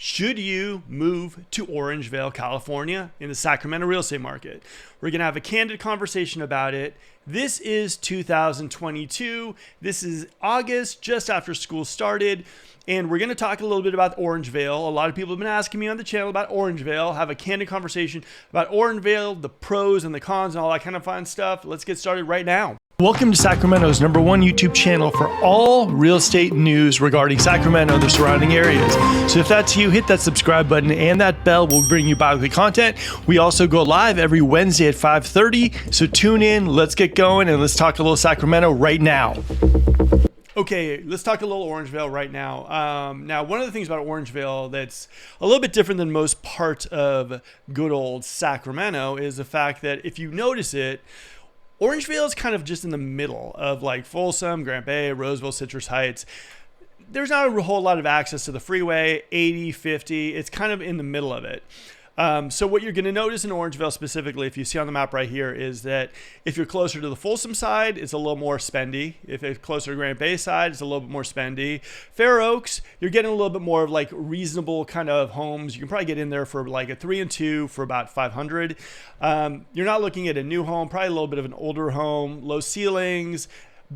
Should you move to Orangevale, California in the Sacramento real estate market? We're going to have a candid conversation about it. This is 2022. This is August, just after school started. And we're going to talk a little bit about Orangevale. A lot of people have been asking me on the channel about Orangevale, have a candid conversation about Orangevale, the pros and the cons and all that kind of fun stuff. Let's get started right now. Welcome to Sacramento's #1 YouTube channel for all real estate news regarding Sacramento and the surrounding areas. So if that's you, hit that subscribe button and that bell will bring you bi-weekly content. We also go live every Wednesday at 5:30. So tune in, let's get going, and let's talk a little Sacramento right now. Okay, let's talk a little Orangevale right now. Now, one of the things about Orangevale that's a little bit different than most parts of good old Sacramento is the fact that if you notice it, Orangevale is kind of just in the middle of like Folsom, Grand Bay, Roseville, Citrus Heights. There's not a whole lot of access to the freeway, 80, 50. It's kind of in the middle of it. So what you're going to notice in Orangevale specifically, if you see on the map right here, is that if you're closer to the Folsom side, it's a little more spendy. If it's closer to Grand Bay side, it's a little bit more spendy. Fair Oaks, you're getting a little bit more of like reasonable kind of homes. You can probably get in there for like a 3 and 2 for about 500. You're not looking at a new home, probably a little bit of an older home, low ceilings.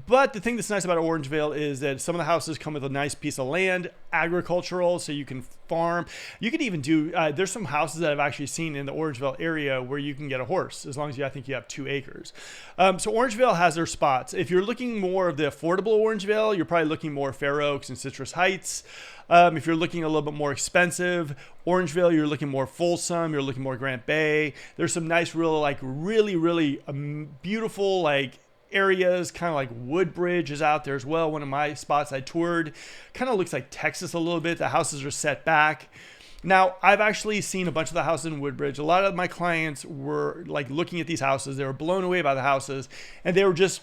But the thing that's nice about Orangevale is that some of the houses come with a nice piece of land, agricultural, so you can farm. You could even do, there's some houses that I've actually seen in the Orangevale area where you can get a horse, as long as I think you have 2 acres. So Orangevale has their spots. If you're looking more of the affordable Orangevale, you're probably looking more Fair Oaks and Citrus Heights. If you're looking a little bit more expensive, Orangevale, you're looking more Folsom, you're looking more Grand Bay. There's some nice, real, like really beautiful, like, areas, kind of like Woodbridge is out there as well. One of my spots I toured kind of looks like Texas a little bit. The houses are set back. Now, I've actually seen a bunch of the houses in Woodbridge. A lot of my clients were like looking at these houses. They were blown away by the houses, and they were just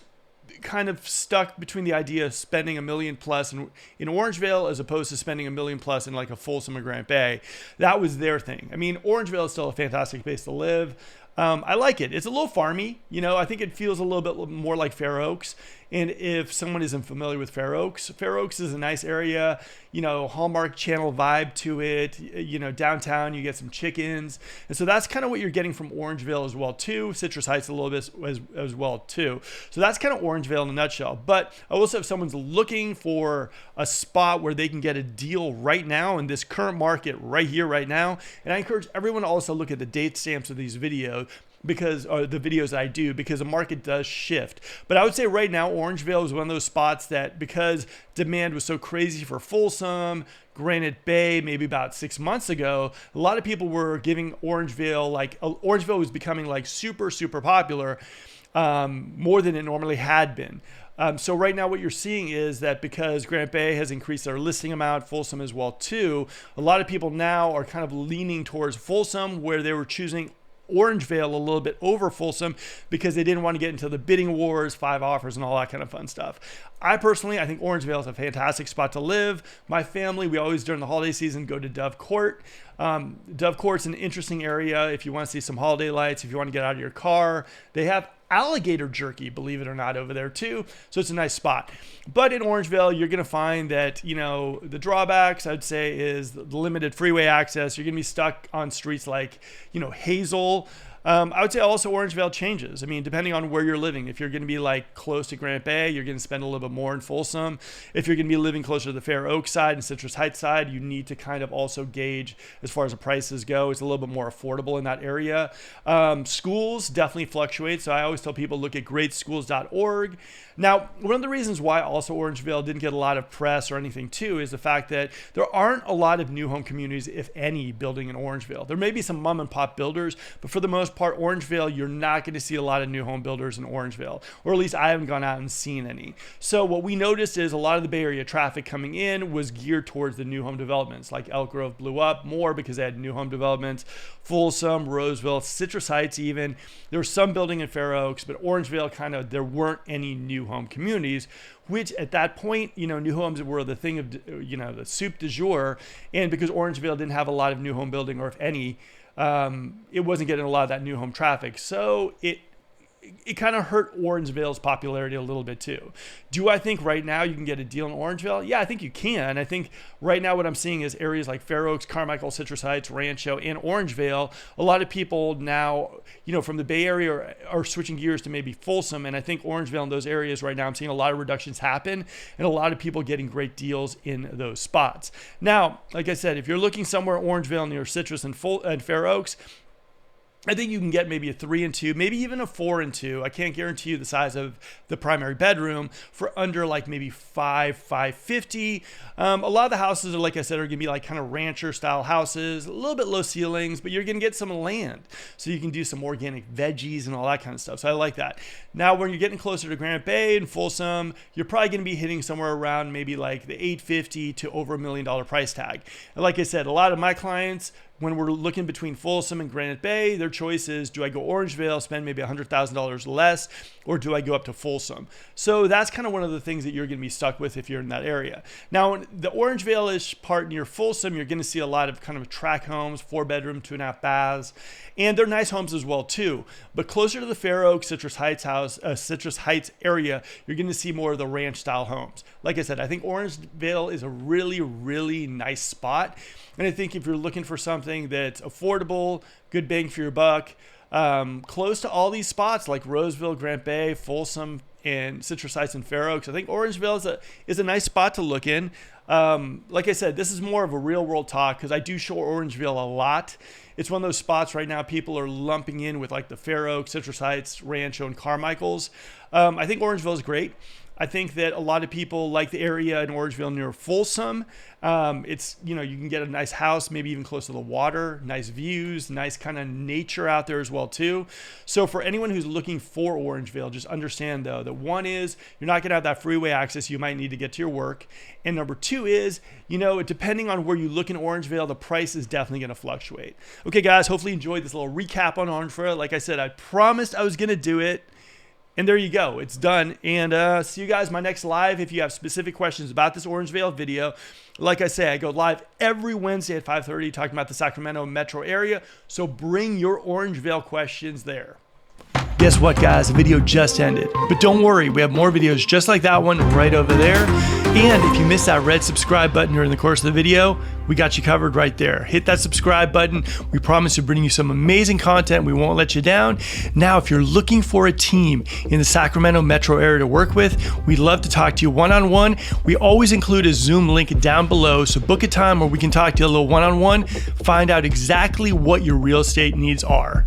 kind of stuck between the idea of spending $1 million plus in Orangevale as opposed to spending $1 million plus in like a Folsom or Grand Bay. That was their thing. I mean, Orangevale is still a fantastic place to live. I like it. It's a little farmy. You know, I think it feels a little bit more like Fair Oaks. And if someone isn't familiar with Fair Oaks is a nice area, you know, Hallmark Channel vibe to it. You know, downtown, you get some chickens. And so that's kind of what you're getting from Orangevale as well, too. Citrus Heights a little bit as well, too. So that's kind of Orangevale in a nutshell. But I will say if someone's looking for a spot where they can get a deal right now in this current market right here, right now, and I encourage everyone to also look at the date stamps of these videos, because the videos I do, because the market does shift. But I would say right now Orangevale is one of those spots that, because demand was so crazy for Folsom, Granite Bay, maybe about 6 months ago, a lot of people were giving Orangevale, like Orangevale was becoming like super popular, more than it normally had been. So right now what you're seeing is that because Granite Bay has increased their listing amount, Folsom as well too, a lot of people now are kind of leaning towards Folsom, where they were choosing Orangevale a little bit over Folsom because they didn't want to get into the bidding wars, 5 offers, and all that kind of fun stuff. I think Orangevale is a fantastic spot to live. My family, we always during the holiday season go to Dove Court. Dove Court's an interesting area if you want to see some holiday lights, if you want to get out of your car. They have alligator jerky, believe it or not, over there too. So it's a nice spot. But in Orangevale, you're going to find that, you know, the drawbacks, I'd say, is the limited freeway access. You're going to be stuck on streets like, you know, Hazel. I would say also Orangevale changes. I mean, depending on where you're living. If you're going to be like close to Grand Bay, you're going to spend a little bit more in Folsom. If you're going to be living closer to the Fair Oaks side and Citrus Heights side, you need to kind of also gauge as far as the prices go. It's a little bit more affordable in that area. Schools definitely fluctuate. So I always tell people look at greatschools.org. Now, one of the reasons why also Orangevale didn't get a lot of press or anything too is the fact that there aren't a lot of new home communities, if any, building in Orangevale. There may be some mom and pop builders, but for the most part, Orangevale, you're not going to see a lot of new home builders in Orangevale, or at least I haven't gone out and seen any. So what we noticed is a lot of the Bay Area traffic coming in was geared towards the new home developments. Like Elk Grove blew up more because they had new home developments. Folsom, Roseville, Citrus Heights even. There was some building in Fair Oaks, but Orangevale kind of, there weren't any new home communities, which at that point, you know, new homes were the thing of, you know, the soup du jour. And because Orangevale didn't have a lot of new home building, or if any, it wasn't getting a lot of that new home traffic. So it it kind of hurt Orangevale's popularity a little bit too. Do I think right now you can get a deal in Orangevale? Yeah, I think you can. I think right now what I'm seeing is areas like Fair Oaks, Carmichael, Citrus Heights, Rancho, and Orangevale. A lot of people now, from the Bay Area are switching gears to maybe Folsom. And I think Orangevale in those areas right now, I'm seeing a lot of reductions happen and a lot of people getting great deals in those spots. Now, like I said, if you're looking somewhere in Orangevale near Citrus and Fair Oaks, I think you can get maybe a 3 and 2, maybe even a 4 and 2. I can't guarantee you the size of the primary bedroom for under like maybe $550. A lot of the houses are, like I said, are gonna be like kind of rancher style houses, a little bit low ceilings, but you're gonna get some land. So you can do some organic veggies and all that kind of stuff. So I like that. Now, when you're getting closer to Granite Bay and Folsom, you're probably gonna be hitting somewhere around maybe like the $850 to over $1 million price tag. And like I said, a lot of my clients, when we're looking between Folsom and Granite Bay, their choice is, do I go Orangevale, spend maybe $100,000 less, or do I go up to Folsom? So that's kind of one of the things that you're going to be stuck with if you're in that area. Now, in the Orangevale-ish part near Folsom, you're going to see a lot of kind of tract homes, 4-bedroom, 2.5 baths, and they're nice homes as well too. But closer to the Fair Oaks, Citrus Heights area, you're going to see more of the ranch-style homes. Like I said, I think Orangevale is a really, really nice spot. And I think if you're looking for something that's affordable, good bang for your buck, close to all these spots like Roseville, Grant Bay, Folsom, and Citrus Heights and Fair Oaks, I think Orangevale is a nice spot to look in. Like I said, this is more of a real world talk because I do show Orangevale a lot. It's one of those spots right now people are lumping in with like the Fair Oaks, Citrus Heights, Rancho, and Carmichael's. I think Orangevale is great. I think that a lot of people like the area in Orangevale near Folsom. It's, you can get a nice house, maybe even close to the water, nice views, nice kind of nature out there as well too. So for anyone who's looking for Orangevale, just understand though, that one is you're not gonna have that freeway access you might need to get to your work. And number two is, depending on where you look in Orangevale, the price is definitely gonna fluctuate. Okay guys, hopefully you enjoyed this little recap on Orangevale. Like I said, I promised I was gonna do it. And there you go, it's done. And see you guys in my next live. If you have specific questions about this Orangevale video, like I say, I go live every Wednesday at 5:30 talking about the Sacramento metro area. So bring your Orangevale questions there. Guess what, guys? The video just ended. But don't worry, we have more videos just like that one right over there. And if you missed that red subscribe button during the course of the video, we got you covered right there. Hit that subscribe button. We promise to bring you some amazing content. We won't let you down. Now, if you're looking for a team in the Sacramento metro area to work with, we'd love to talk to you one-on-one. We always include a Zoom link down below, so book a time where we can talk to you a little one-on-one, find out exactly what your real estate needs are.